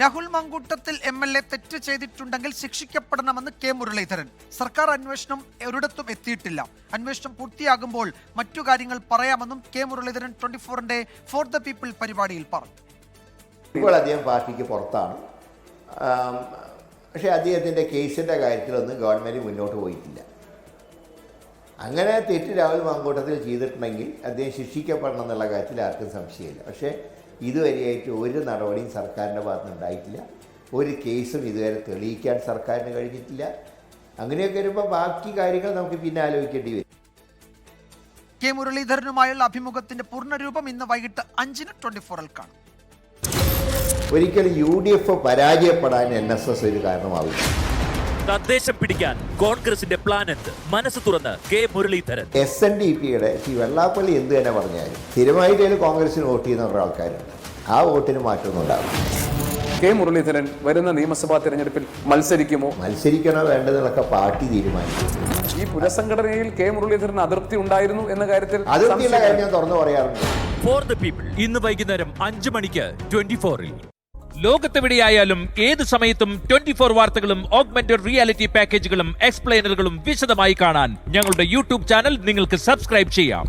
Rahul Mankoottathil MLA തെറ്റ് ചെയ്തിട്ടുണ്ടെങ്കിൽ ശിക്ഷിക്കപ്പെടണമെന്ന് K Muraleedharan. സർക്കാർ അന്വേഷണം ഒരിടത്തും എത്തിയിട്ടില്ല. അന്വേഷണം പൂർത്തിയാകുമ്പോൾ മറ്റു കാര്യങ്ങൾ പറയാമെന്നും കെ മുരളീധരൻ 24-ന്റെ ഫോർ ദ പീപ്പിൾ പരിപാടിയിൽ പറഞ്ഞു. ഇപ്പോൾ അദ്ദേഹം പാർട്ടിക്ക് പുറത്താണ്. പക്ഷേ അദ്ദേഹത്തിൻ്റെ കേസിൻ്റെ കാര്യത്തിലൊന്നും ഗവൺമെൻറ് മുന്നോട്ട് പോയിട്ടില്ല. അങ്ങനെ തെറ്റ് രാഹുൽ മങ്കൂട്ടത്തിൽ ചെയ്തിട്ടുണ്ടെങ്കിൽ അദ്ദേഹം ശിക്ഷിക്കപ്പെടണം എന്നുള്ള കാര്യത്തിൽ ആർക്കും സംശയമില്ല. പക്ഷേ ഇതുവരെയായിട്ട് ഒരു നടപടിയും സർക്കാരിൻ്റെ ഭാഗത്തുനിന്ന് ഉണ്ടായിട്ടില്ല. ഒരു കേസും ഇതുവരെ തെളിയിക്കാൻ സർക്കാരിന് കഴിഞ്ഞിട്ടില്ല. അങ്ങനെയൊക്കെ വരുമ്പോൾ ബാക്കി കാര്യങ്ങൾ നമുക്ക് പിന്നെ ആലോചിക്കേണ്ടി വരും. കെ മുരളീധരനുമായുള്ള അഭിമുഖത്തിന്റെ പൂർണ്ണരൂപം ഇന്ന് വൈകിട്ട് 5-ന് 24-ൽ കാണും. ഒരിക്കലും UDF പരാജയപ്പെടാൻ NSS ഒരു കാരണമാവില്ല. തദ്ദേശം പിടിക്കാൻ കോൺഗ്രസിന്റെ പ്ലാൻ എന്ത്? മനസ്സ് തുറന്ന് കെ മുരളീധരൻ. SNDPയുടെ വെള്ളാപ്പള്ളി എന്ത് തന്നെ പറഞ്ഞാലും സ്ഥിരമായിട്ട് കോൺഗ്രസിന് വോട്ട് ചെയ്യുന്ന കുറേ ആൾക്കാരുണ്ട്. ആ വോട്ടിന് മാറ്റമൊന്നും ഉണ്ടാവില്ല. കെ മുരളീധരൻ വരുന്ന നിയമസഭാ തെരഞ്ഞെടുപ്പിൽ മത്സരിക്കണോ വേണ്ടതെന്നൊക്കെ പാർട്ടി തീരുമാനിക്കും. ഈ പുനഃസംഘടനയിൽ കെ മുരളീധരൻ അതൃപ്തി ഉണ്ടായിരുന്നു എന്ന കാര്യത്തിൽ അതിർത്തിയുള്ള കാര്യം ഞാൻ തുറന്നു പറയാറുണ്ട്. ഫോർ ദ പീപ്പിൾ ഇന്ന് വൈകുന്നേരം 5 മണിക്ക് 24-ൽ. ലോകത്തെവിടെയായാലും ഏത് സമയത്തും 24 വാർത്തകളും ഓഗ്മെന്റഡ് റിയാലിറ്റി പാക്കേജുകളും എക്സ്പ്ലെയിനറുകളും വിശദമായി കാണാൻ ഞങ്ങളുടെ യൂട്യൂബ് ചാനൽ നിങ്ങൾക്ക് സബ്സ്ക്രൈബ് ചെയ്യാം.